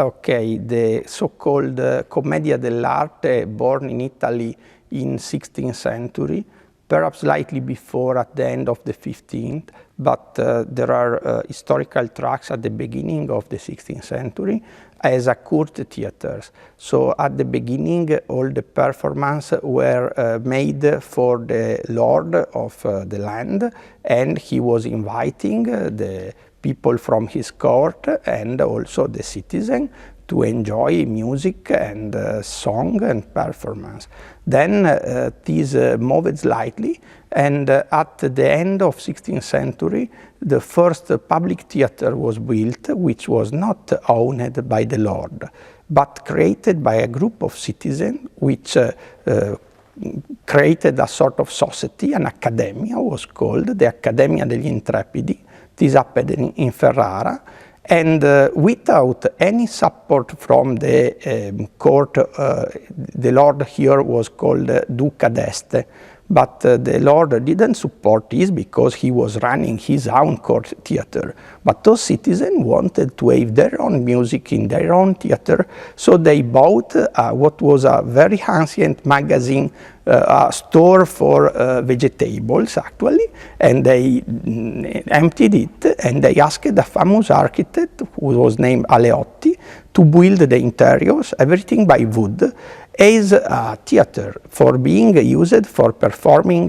Okay, the so-called Commedia dell'arte, born in Italy in 16th century, perhaps slightly before at the end of the 15th, but there are historical tracks at the beginning of the 16th century as a court theaters. So at the beginning, all the performances were made for the lord of the land, and he was inviting the people from his court and also the citizen to enjoy music and song and performance. Then this moved slightly, and at the end of 16th century, the first public theater was built, which was not owned by the lord, but created by a group of citizens, which created a sort of society, an academia was called, the Accademia degli Intrepidi. This happened in Ferrara, and without any support from the court, the lord here was called Duca d'Este, but the lord didn't support this because he was running his own court theater. But those citizens wanted to have their own music in their own theater, so they bought what was a very ancient magazine, a store for vegetables actually, and they emptied it, and they asked a famous architect who was named Aleotti to build the interiors, everything by wood, as a theater for being used for performing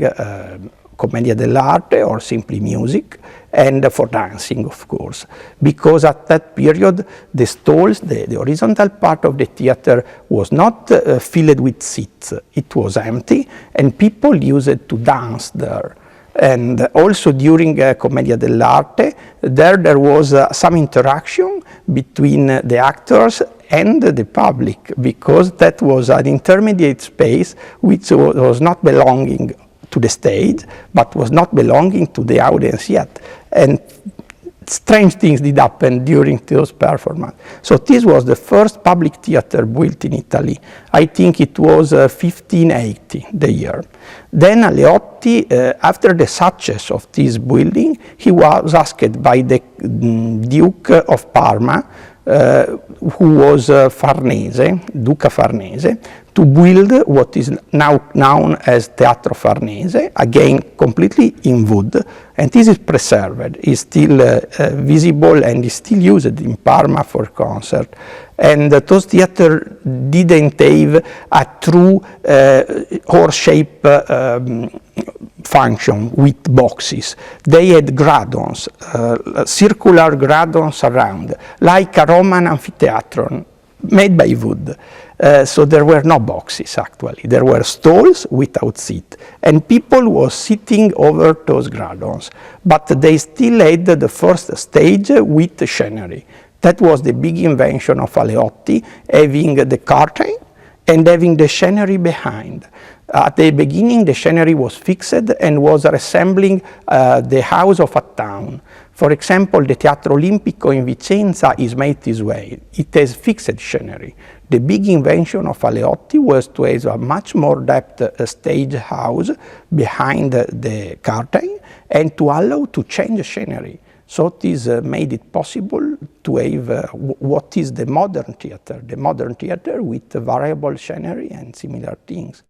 commedia dell'arte or simply music, and for dancing, of course, because at that period the stalls, the horizontal part of the theater was not filled with seats, it was empty, and people used it to dance there. And also during Commedia dell'arte, there was some interaction between the actors and the public, because that was an intermediate space which was not belonging to the stage, but was not belonging to the audience yet. And strange things did happen during those performances. So this was the first public theater built in Italy. I think it was 1580, the year. Then Aleotti, after the success of this building, he was asked by the Duke of Parma, who was Farnese, Duca Farnese, to build what is now known as Teatro Farnese, again completely in wood, and this is preserved, is still visible and is still used in Parma for concert. And those theaters didn't have a true horse-shaped function with boxes. They had gradons, circular gradons around, like a Roman amphitheatron made by wood. So there were no boxes actually, there were stalls without seat, and people were sitting over those gradons, but they still had the first stage with the scenery. That was the big invention of Aleotti, having the curtain and having the scenery behind. At the beginning, the scenery was fixed and was resembling the house of a town. For example, the Teatro Olimpico in Vicenza is made this way. It has fixed scenery. The big invention of Aleotti was to have a much more depth stage house behind the curtain and to allow to change scenery. So this made it possible to have what is the modern theater with variable scenery and similar things.